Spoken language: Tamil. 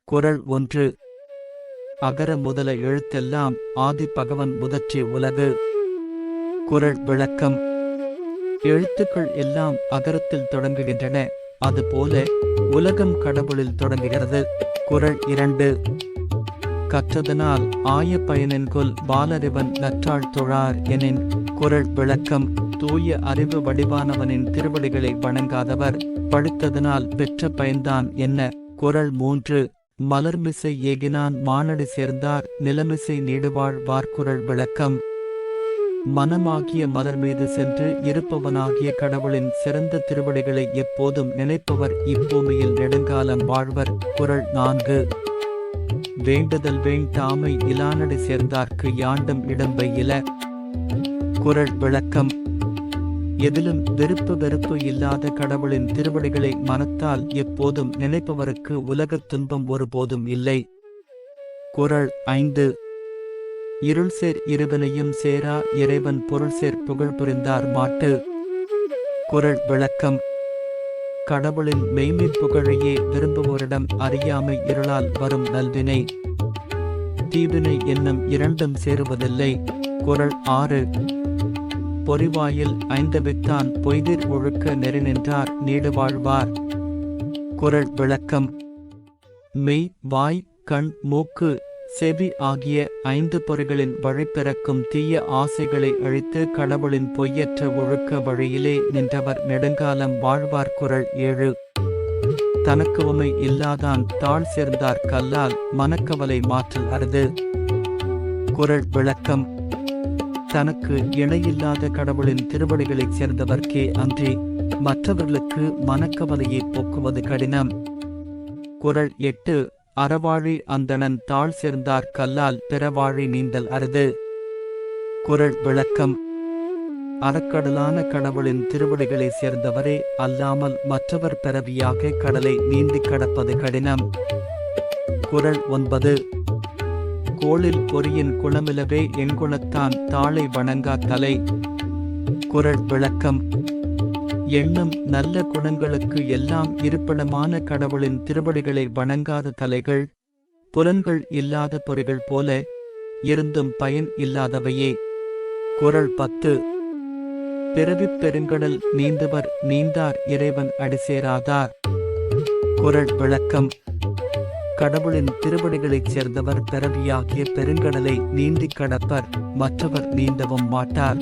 குறள் 1. அகர முதல எழுத்தெல்லாம் ஆதி பகவன் முதற்றே உலகு. குறள் விளக்கம். எழுத்துக்கள் எல்லாம் அகரத்தில் தொடங்குகின்றன, அதுபோல உலகம் கடவுளில் தொடங்குகிறது. குறள் 2. கற்றதனால் ஆய பயனென்கொல் வாலறிவன் நற்றாள் தொழார் எனின். குறள் விளக்கம். தூய அறிவு வடிவானவனின் திருவடிகளை வணங்காதவர் படித்ததனால் பெற்ற பயன்தான் என்ன? குறள் 3. மலர்மிசை ஏகினான் மானடி சேர்ந்தார் நிலமிசை நீடுவாழ் வார்குறள் விளக்கம். மனமாகிய மலர் மீது சென்று இருப்பவனாகிய கடவுளின் சிறந்த திருவடிகளை எப்போதும் நினைப்பவர் இப்பூமியில் நெடுங்காலம் வாழ்வர். குறள் 4. வேண்டுதல் வேண்டாமை இலானடி சேர்ந்தார்க்கு யாண்டும் இடம்பை இல. குறள் விளக்கம். எதிலும் வெறுப்பு இல்லாத கடவுளின் திருவடிகளை மனத்தால் எப்போதும் நினைப்பவருக்கு உலகத் துன்பம் ஒருபோதும் இல்லை. குறள் 5. இருள்சேர் இருவனையும் சேரா இறைவன் பொருள்சேர் புகழ் புரிந்தார் மாட்டு. குறள் விளக்கம். கடவுளின் மெய்மை புகழையே விரும்புவோரிடம் அறியாமை இருளால் வரும் நல்வினை தீவினை என்னும் இரண்டும் சேருவதில்லை. குறள் 6. பொறிவாயில் ஐந்தவித்தான் பொய்திர் ஒழுக்க நெறி நின்றார் நீடு வாழ்வார். குறள் விளக்கம். மெய், வாய், கண், மூக்கு, செவி ஆகிய 5 பொறிகளின் வழி பிறக்கும் தீய ஆசைகளை அழித்து கடவுளின் பொய்யற்ற ஒழுக்க வழியிலே நின்றவர் நெடுங்காலம் வாழ்வார். குறள் 7. தனக்கு உமை இல்லாதான் தாழ் சேர்ந்தார் கல்லால் மனக்கவலை மாற்றல் அரிது. குறள் விளக்கம். தனக்கு இணையில்லாத கடவுளின் திருவடிகளைச் சேர்ந்தவர்க்கே அன்றி மற்றவர்களுக்கு மனக்கவலையை போக்குவது கடினம். குறள் 8. அறவாழி அந்தணன் தாழ் சேர்ந்தார் கல்லால் பிறவாழி நீந்தல் அரிது. குறள் விளக்கம். அறக்கடலான கடவுளின் திருவடிகளைச் சேர்ந்தவரே அல்லாமல் மற்றவர் பிறவியாக கடலை நீந்திக் கடப்பது கடினம். குறள் 9. கோளில் பொறியின் குணமிலவே எண்குணத்தான் தாளை வணங்கா தலை. குறள் விளக்கம். எண்ணும் நல்ல குணங்களுக்கு எல்லாம் இருப்பிடமான கடவுளின் திருவடிகளை வணங்காத தலைகள் புலன்கள் இல்லாத பொறிகள் போல இருந்தும் பயன் இல்லாதவையே. குறள் 10. பிறவிப் பெருங்கடல் நீந்துவர் நீந்தார் இறைவன் அடிசேராதார். குறள் விளக்கம். கடவுளின் திருவடிகளைச் சேர்ந்தவர் பிறவியாகிய பெருங்கடலை நீந்திக் கடப்பர், மற்றவர் நீந்தவும் மாட்டார்.